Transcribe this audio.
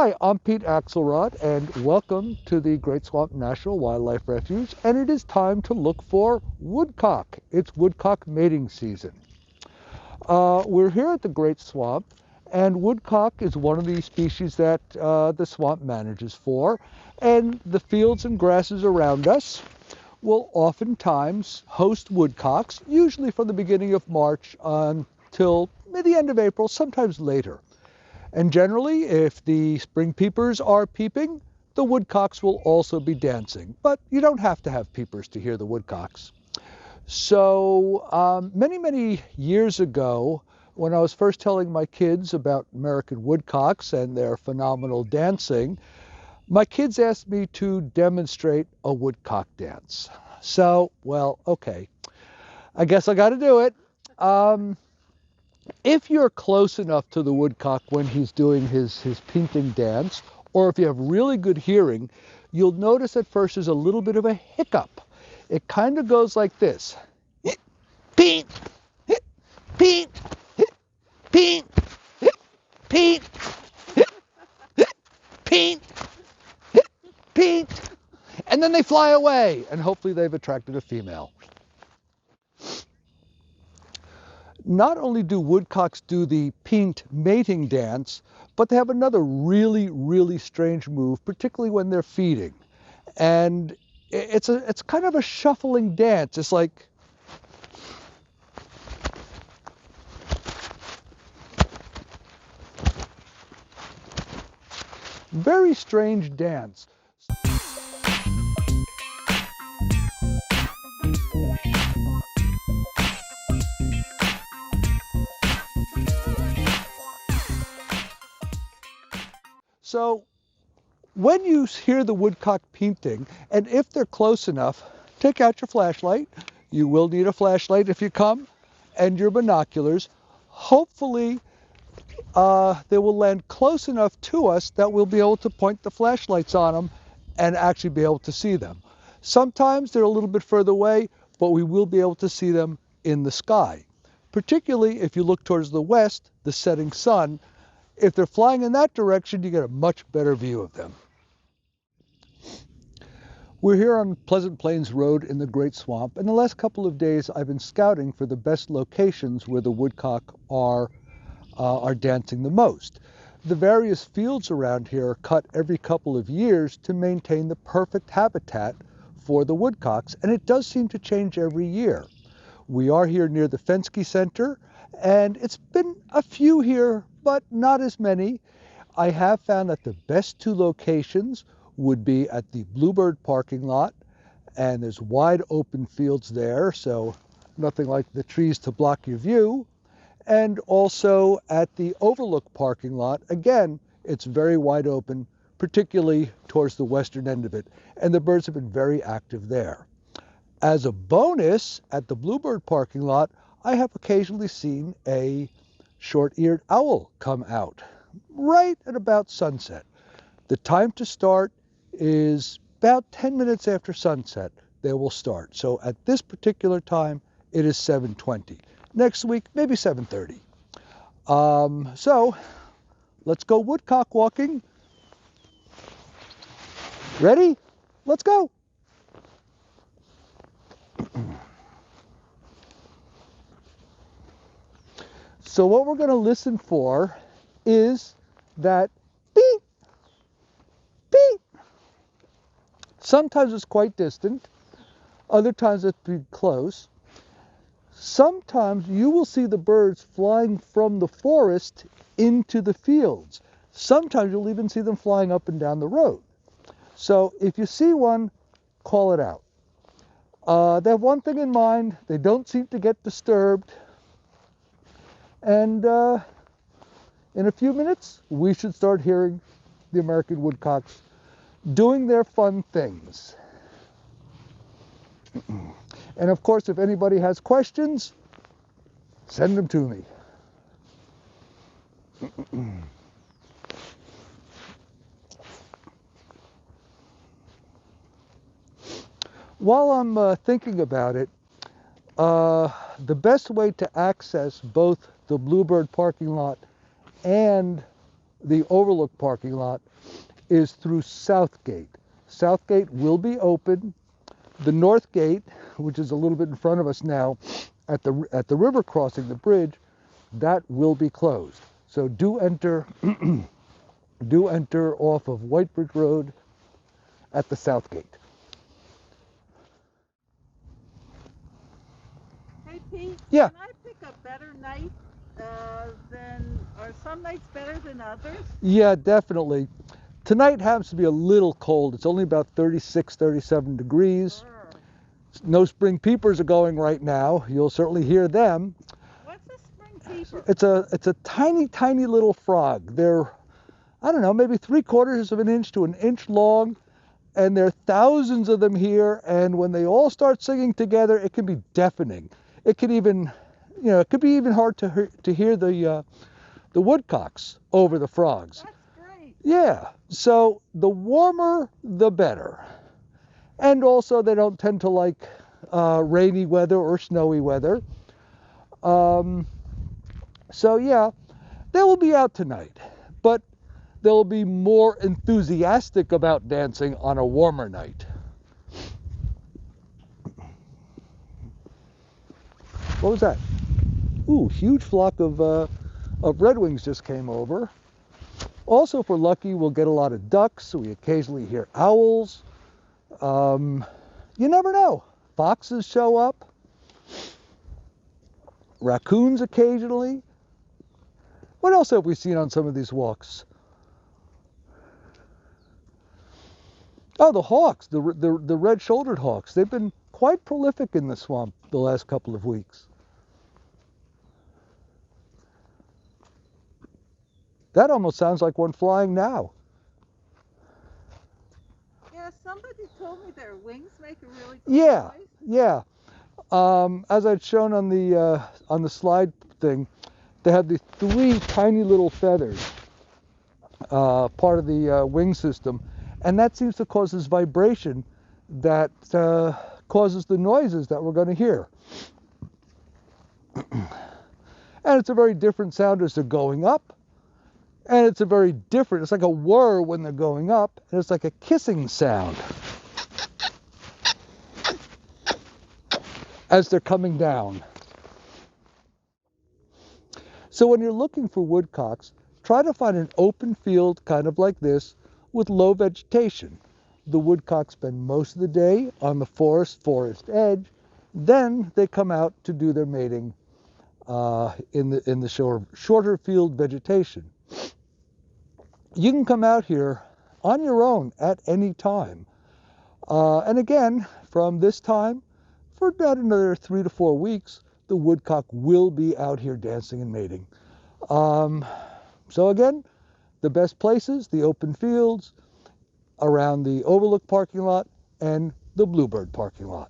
Hi, I'm Pete Axelrod, and welcome to the Great Swamp National Wildlife Refuge. And it is time to look for woodcock. It's woodcock mating season. We're here at the Great Swamp, and woodcock is one of the species that the swamp manages for. And the fields and grasses around us will oftentimes host woodcocks, usually from the beginning of March until the end of April, sometimes later. And generally, if the spring peepers are peeping, the woodcocks will also be dancing. But you don't have to have peepers to hear the woodcocks. So many years ago, when I was first telling my kids about American woodcocks and their phenomenal dancing, my kids asked me to demonstrate a woodcock dance. So, well, okay, I guess I got to do it. If you're close enough to the woodcock when he's doing his painting dance, or if you have really good hearing, you'll notice at first there's a little bit of a hiccup. It kind of goes like this. Peet, peet, peet, peet, peet, peet, and then they fly away, and hopefully they've attracted a female. Not only do woodcocks do the peent mating dance, but they have another really strange move, particularly when they're feeding. And it's kind of a shuffling dance. It's like very strange dance. So when you hear the woodcock painting, and if they're close enough, take out your flashlight. You will need a flashlight if you come, and your binoculars. Hopefully, they will land close enough to us that we'll be able to point the flashlights on them and actually be able to see them. Sometimes they're a little bit further away, but we will be able to see them in the sky. Particularly if you look towards the west, the setting sun. If they're flying in that direction, you get a much better view of them. We're here on Pleasant Plains Road in the Great Swamp, and the last couple of days I've been scouting for the best locations where the woodcock are dancing the most. The various fields around here are cut every couple of years to maintain the perfect habitat for the woodcocks, and it does seem to change every year. We are here near the Fenske Center, and it's been a few here, but not as many. I have found that the best two locations would be at the Bluebird parking lot, and there's wide open fields there, so nothing like the trees to block your view. And also at the Overlook parking lot, again, it's very wide open, particularly towards the western end of it, and the birds have been very active there. As a bonus, at the Bluebird parking lot, I have occasionally seen a short-eared owl come out right at about sunset. The time to start is about 10 minutes after sunset. They will start. So at this particular time, it is 7:20. Next week, maybe 7:30. So let's go woodcock walking. Ready? Let's go. So what we're going to listen for is that beep, beep. Sometimes it's quite distant. Other times it's pretty close. Sometimes you will see the birds flying from the forest into the fields. Sometimes you'll even see them flying up and down the road. So if you see one, call it out. They have one thing in mind. They don't seem to get disturbed. And in a few minutes, we should start hearing the American woodcocks doing their fun things. And of course, if anybody has questions, send them to me. While I'm thinking about it, the best way to access both the Bluebird parking lot and the Overlook parking lot, is through South Gate. South Gate will be open. The North Gate, which is a little bit in front of us now, at the river crossing, the bridge, that will be closed. So do enter off of Whitebridge Road at the South Gate. Hey Pete, Yeah. can I pick a better night are some nights better than others? Yeah, definitely. Tonight happens to be a little cold. It's only about 36, 37 degrees. No spring peepers are going right now. You'll certainly hear them. What's a spring peeper? It's a tiny, tiny little frog. They're, I don't know, maybe 3/4 of an inch to an inch long, and there are thousands of them here. And when they all start singing together, it can be deafening. It could even, it could be even hard to hear the woodcocks over the frogs. That's great. Yeah. So the warmer, the better. And also, they don't tend to like rainy weather or snowy weather. So yeah, they will be out tonight, but they'll be more enthusiastic about dancing on a warmer night. What was that? Ooh, huge flock of redwings just came over. Also, if we're lucky, we'll get a lot of ducks. We occasionally hear owls. You never know. Foxes show up. Raccoons occasionally. What else have we seen on some of these walks? Oh, the hawks, the red-shouldered hawks. They've been quite prolific in the swamp the last couple of weeks. That almost sounds like one flying now. Yeah, somebody told me their wings make a really cool Yeah, noise. yeah. As I'd shown on the slide thing, they have these 3 tiny little feathers, part of the wing system, and that seems to cause this vibration that causes the noises that we're going to hear. And it's a very different sound as they're going up, and it's like a whir when they're going up, and it's like a kissing sound as they're coming down. So when you're looking for woodcocks, try to find an open field kind of like this with low vegetation. The woodcocks spend most of the day on the forest edge. Then they come out to do their mating in the shorter field vegetation. You can come out here on your own at any time. And again, from this time, for about another 3 to 4 weeks, the woodcock will be out here dancing and mating. So again, the best places, the open fields, around the Overlook parking lot and the Bluebird parking lot.